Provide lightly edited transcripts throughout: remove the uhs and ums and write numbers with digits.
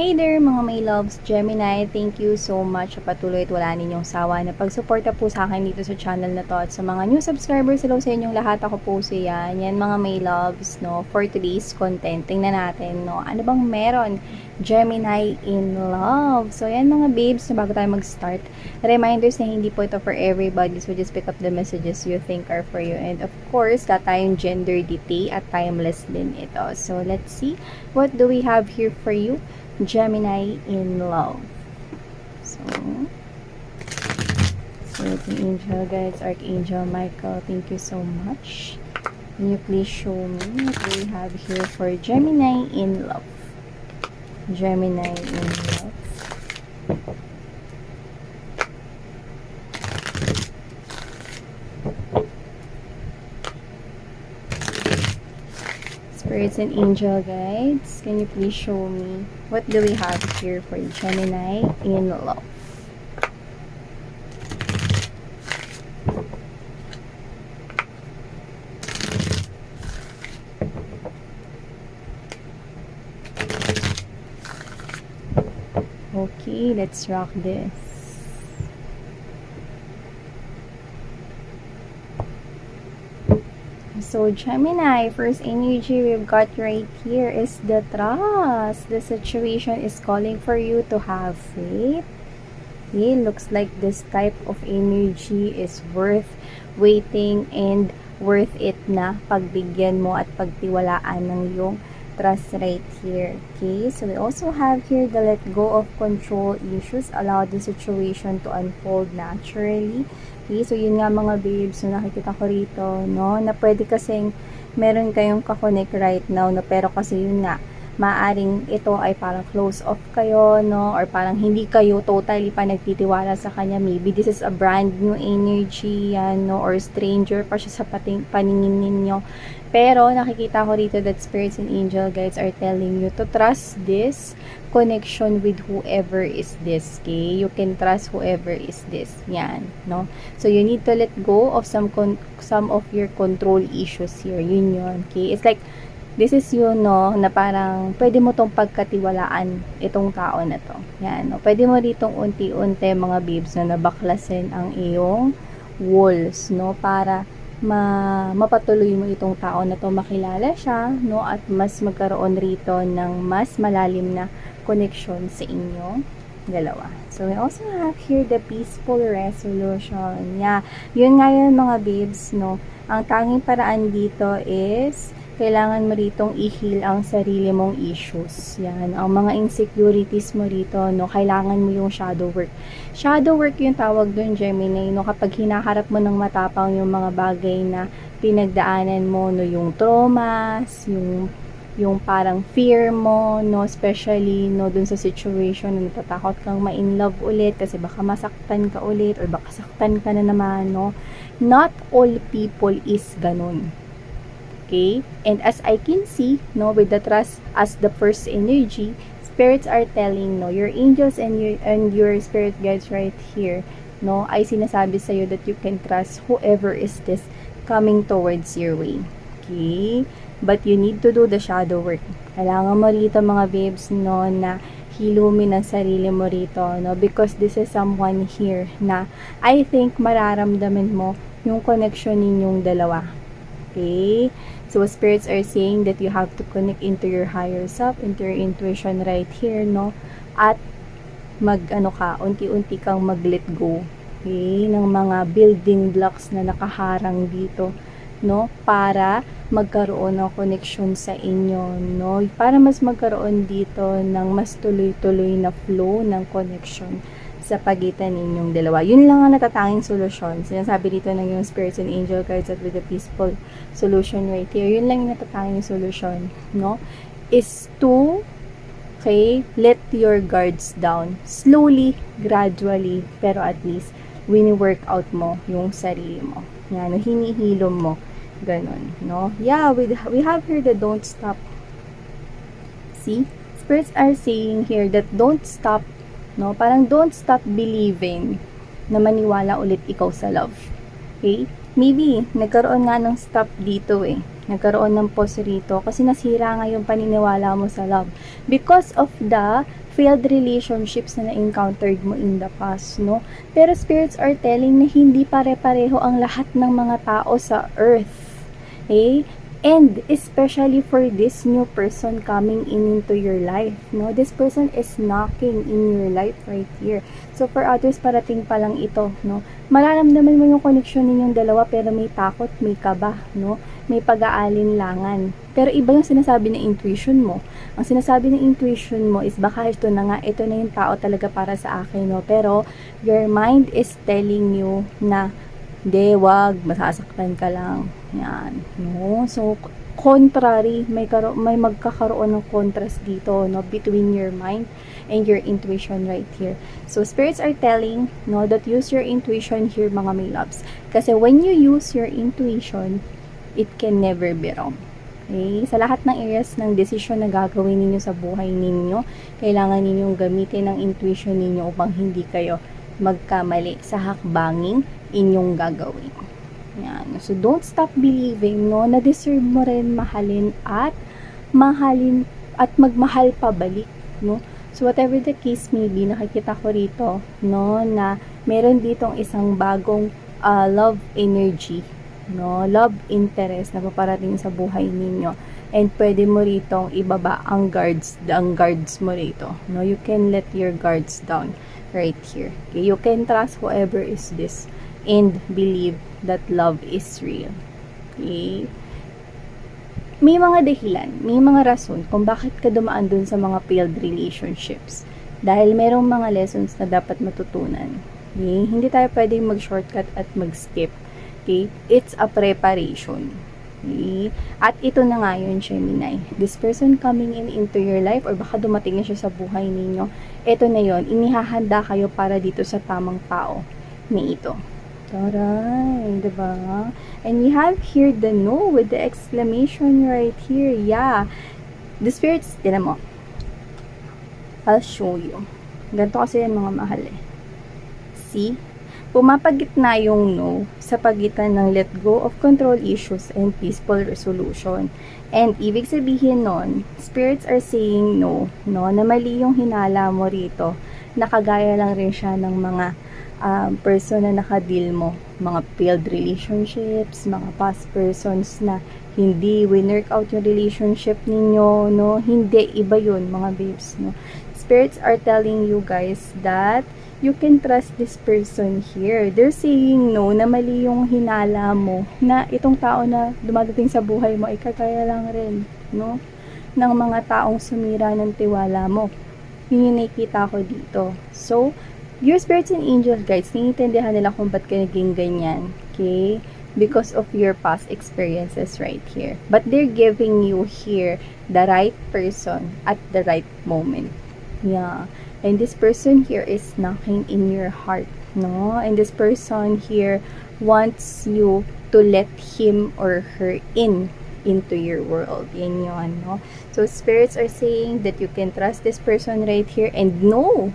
Hey there mga may loves, Gemini, thank you so much sa patuloy at wala ninyong sawa na pagsuporta po sa akin dito sa channel na to at sa mga new subscribers, hello sa inyong lahat, ako po si yan mga may loves, no, for today's content, tingnan natin, no, ano bang meron, Gemini in love. So yan mga babes, bago tayo mag-start, reminders na hindi po ito for everybody, so just pick up the messages you think are for you, and of course, tayong gender detail at timeless din ito. So let's see, what do we have here for you? Gemini in love. So the angel guides, Archangel Michael, thank you so much. Can you please show me what we have here for Gemini in love? Gemini in love. Spirits and angel guides, can you please show me what do we have here for Gemini in love? Okay, let's rock this. So Gemini, first energy we've got right here is the trust. The situation is calling for you to have faith. Okay, looks like this type of energy is worth waiting and worth it na pagbigyan mo at pagtiwalaan ng iyong trust right here. Okay, so we also have here the let go of control issues. Allow the situation to unfold naturally. Okay, so yun nga mga babes, so nakikita ko rito, no, na pwede kasing meron kayong kakonect right now, no, pero kasi yun nga, maaring ito ay parang close off kayo, no, or parang hindi kayo totally pa nagtitiwala sa kanya. Maybe this is a brand new energy, yan, no, or stranger pa siya sa paningin ninyo. Pero nakikita ko rito that spirits and angel guides are telling you to trust this connection with whoever is this, okay? You can trust whoever is this, yan, no? So you need to let go of some of your control issues here, yun, okay? It's like this is yun, no, na parang pwede mo tong pagkatiwalaan itong tao na to. Yan, no. Pwede mo ditong unti-unti mga babes na nabaklasin ang iyong walls, no, para mapatuloy mo itong tao na to, makilala siya, no, at mas magkaroon rito ng mas malalim na connection sa inyong dalawa. So we also have here the peaceful resolution. Yeah, yun nga yun mga babes, no. Ang tanging paraan dito is kailangan mo ritong i-heal ang sarili mong issues. Yan, ang mga insecurities mo rito, no, kailangan mo yung shadow work. Shadow work yung tawag doon, Gemini, no, kapag hinaharap mo ng matapang yung mga bagay na pinagdaanan mo, no, yung traumas, yung parang fear mo, no, especially, no, dun sa situation na natatakot kang ma-in love ulit kasi baka masaktan ka ulit or baka saktan ka na naman, no. Not all people is ganun. Okay? And as I can see, no, with the trust as the first energy, spirits are telling, no, your angels and your spirit guides right here, no, ay sinasabi sa iyo that you can trust whoever is this coming towards your way. Okay? But you need to do the shadow work. Kailangan mo rito mga babes, no, na hilumin ang sarili mo rito, no, because this is someone here na I think mararamdaman mo yung connection ninyong dalawa. Okay? So spirits are saying that you have to connect into your higher self, into your intuition right here, no? At unti-unti kang mag-let go, okay, ng mga building blocks na nakaharang dito, no? Para magkaroon ng connection sa inyo, no? Para mas magkaroon dito ng mas tuloy-tuloy na flow ng connection sa pagitan ninyong dalawa. Yun lang ang natatanging solusyon. Sinasabi dito ng yung spirits and angel guides at with the peaceful solution right here. Yun lang yung natatanging solusyon, no? Is to, okay, let your guards down. Slowly, gradually, pero at least, wini-work out mo yung sarili mo. Yan, no? Hinihilom mo. Ganon, no? Yeah, we have here the don't stop. See? Spirits are saying here that don't stop, no, parang don't stop believing na maniwala ulit ikaw sa love. Okay? Maybe, nagkaroon nga ng stop dito Nagkaroon ng pause rito kasi nasira nga yung paniniwala mo sa love. Because of the failed relationships na na-encountered mo in the past, no? Pero spirits are telling na hindi pare-pareho ang lahat ng mga tao sa earth. Okay? And especially for this new person coming in into your life, no? This person is knocking in your life right here. So for others, parating pa lang ito, no? Mararamdaman mo yung connection ninyong dalawa pero may takot, may kaba, no? May pag-aalinlangan. Pero iba yung sinasabi ng intuition mo. Ang sinasabi ng intuition mo is baka ito na nga, ito na yung tao talaga para sa akin, no? Pero your mind is telling you na hindi, wag, masasaktan ka lang. Yan, no? So, contrary, may magkakaroon ng contrast dito, no? Between your mind and your intuition right here. So, spirits are telling, no, that use your intuition here, mga may loves. Kasi when you use your intuition, it can never be wrong. Okay? Sa lahat ng areas ng decision na gagawin ninyo sa buhay ninyo, kailangan ninyong gamitin ang intuition ninyo upang hindi kayo magkamali sa hakbanging inyong gagawin. Yan. So, don't stop believing, no, na deserve mo rin mahalin at magmahal pabalik, no. So, whatever the case may be, nakikita ko rito, no, na meron ditong isang bagong love energy, no, love interest na paparating sa buhay ninyo. And pwede mo rito ibaba ang guards mo rito, no. You can let your guards down right here. Okay? You can trust whoever is this and believe that love is real. Okay? May mga dahilan, may mga rason kung bakit ka dumaan dun sa mga failed relationships. Dahil merong mga lessons na dapat matutunan. Okay? Hindi tayo pwedeng mag-shortcut at mag-skip. Okay? It's a preparation. Okay? At ito na nga yun, Gemini. This person coming in into your life or baka dumating na siya sa buhay ninyo, ito na yun, inihahanda kayo para dito sa tamang tao na ito. Taray, diba? And we have here the no with the exclamation right here. Yeah. The spirits, tinan mo. I'll show you. Ganito kasi yan mga mahal eh. See? Pumapagitna yung no sa pagitan ng let go of control issues and peaceful resolution. And ibig sabihin nun, spirits are saying no, no, na mali yung hinala mo rito. Nakagaya lang rin siya ng mga person na nakadeal mo, mga failed relationships, mga past persons na hindi winwork out yung relationship ninyo, no? Hindi, iba yun, mga babes, no? Spirits are telling you guys that you can trust this person here. They're saying no, na mali yung hinala mo, na itong tao na dumadating sa buhay mo, ikakaya lang rin, no? Ng mga taong sumira ng tiwala mo. Yun yung nakikita ko dito. So, your spirits and angels, guys, naiintindihan nila kung ba't ka naging ganyan. Okay? Because of your past experiences right here. But they're giving you here the right person at the right moment. Yeah. And this person here is knocking in your heart. No? And this person here wants you to let him or her into your world. Yan yun, no? So, spirits are saying that you can trust this person right here. And no!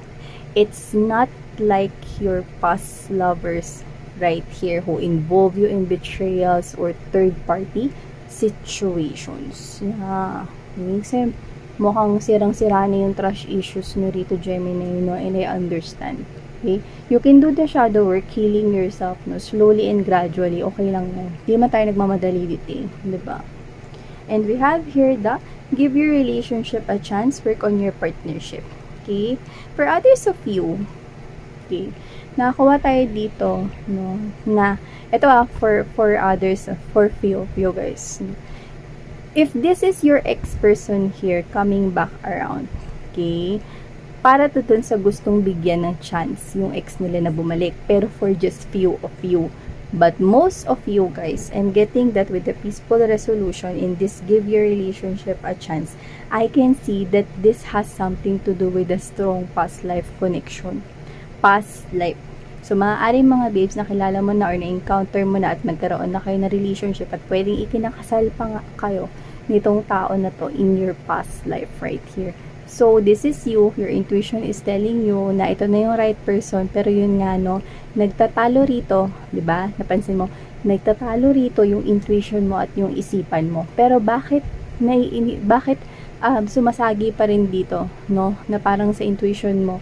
It's not like your past lovers right here who involve you in betrayals or third-party situations. Yeah. Kasi mukhang sirang-sira na yung trust issues nyo rito, Gemini, no? And I understand. Okay? You can do the shadow work, healing yourself, no? Slowly and gradually. Okay lang yan. Hindi man tayo nagmamadali dito, eh. Diba? And we have here the give your relationship a chance, work on your partnership. Okay? For others of you, okay, nakakuha tayo dito, no, na, ito for others, for few of you guys. If this is your ex-person here, coming back around, okay, para to dun sa gustong bigyan ng chance, yung ex nila na bumalik, pero for just few of you. But most of you guys, I'm getting that with the peaceful resolution in this give your relationship a chance, I can see that this has something to do with a strong past life connection. Past life. So, maaaring mga babes na kilala mo na or na-encounter mo na at nagkaroon na kayo na relationship at pwedeng ikinakasal pa nga kayo nitong tao na to in your past life right here. So, this is you. Your intuition is telling you na ito na yung right person. Pero yun nga, no, nagtatalo rito, di ba? Napansin mo, nagtatalo rito yung intuition mo at yung isipan mo. Pero bakit sumasagi pa rin dito, no? Na parang sa intuition mo,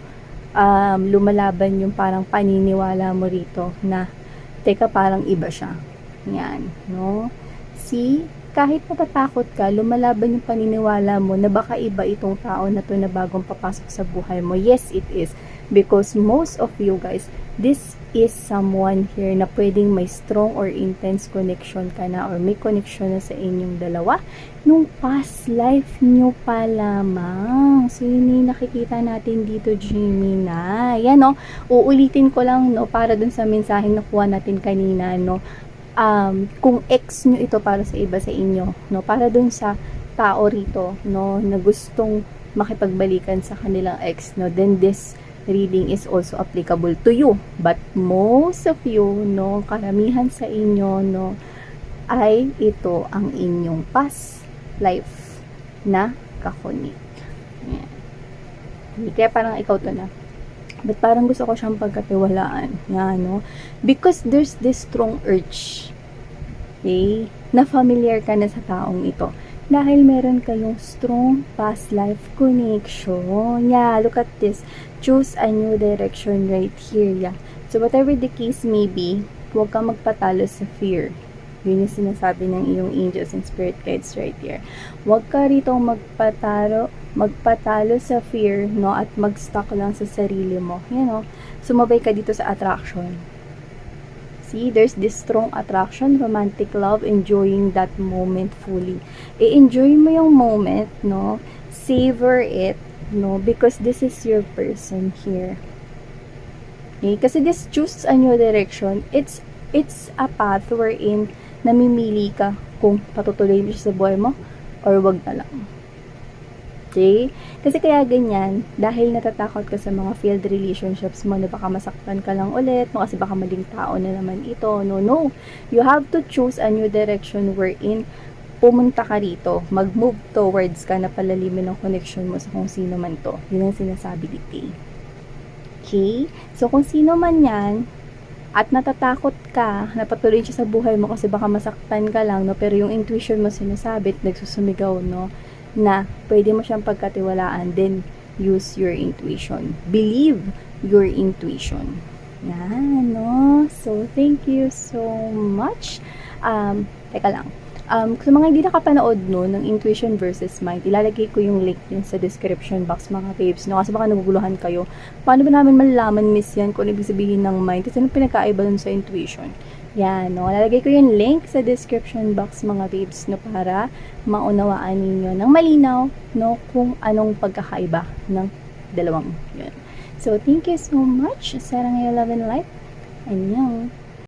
lumalaban yung parang paniniwala mo rito na, teka, parang iba siya. Yan, no? See, kahit natatakot ka, lumalaban yung paniniwala mo na baka iba itong tao na to na bagong papasok sa buhay mo. Yes, it is. Because most of you guys, this is someone here na pwedeng may strong or intense connection ka na or may connection na sa inyong dalawa nung past life nyo pa lamang. So, yun yung nakikita natin dito, Gemini. Yan, no? Uulitin ko lang, no? Para dun sa mensaheng nakuha natin kanina, no? Kung ex nyo ito para sa iba sa inyo, no? Para dun sa tao rito, no? Na gustong makipagbalikan sa kanilang ex, no? Then this reading is also applicable to you. But most of you, no, karamihan sa inyo, no, ay ito ang inyong past life na kakonik. Yan. Kaya parang ikaw to na. But parang gusto ko siyang pagkatiwalaan. Yan, no? Because there's this strong urge, okay, na familiar ka na sa taong ito. Dahil meron kayong strong past life connection. Yeah, look at this. Choose a new direction right here. Yeah. So, whatever the case may be, huwag kang magpatalo sa fear. Yun yung sinasabi ng iyong angels and spirit guides right here. Huwag ka rito magpatalo sa fear, no? At mag-stuck lang sa sarili mo. You know, sumabay ka dito sa attraction. See, there's this strong attraction, romantic love, enjoying that moment fully. I-enjoy mo yung moment, no? Savor it, no? Because this is your person here. Okay? Kasi this choose a new direction, it's a path wherein namimili ka kung patutuloy mo siya sa buhay mo or wag na lang. Okay? Kasi kaya ganyan, dahil natatakot ka sa mga failed relationships mo na baka masaktan ka lang ulit, no, kasi baka maling tao na naman ito. No. You have to choose a new direction wherein pumunta ka rito, mag-move towards ka na palalimin ng connection mo sa kung sino man to. Yun ang sinasabi dito. Okay? So, kung sino man yan, at natatakot ka na patuloy siya sa buhay mo kasi baka masaktan ka lang, no, pero yung intuition mo sinasabi, nagsusumigaw, no, na pwede mo siyang pagkatiwalaan, then use your intuition. Believe your intuition. Yan, no? So, thank you so much. Teka lang. Sa mga hindi nakapanood no, ng Intuition versus Mind, ilalagay ko yung link yun sa description box mga babes, no? Kasi baka naguguluhan kayo. Paano ba namin malalaman, miss, yan kung ibig sabihin ng mind? Kasi anong pinakaiba dun sa intuition? Yan, no? Lalagay ko yung link sa description box mga babes, no? Para maunawaan ninyo ng malinaw, no? Kung anong pagkakaiba ng dalawang yun. So, thank you so much. Sarang your love and light. Annyeong.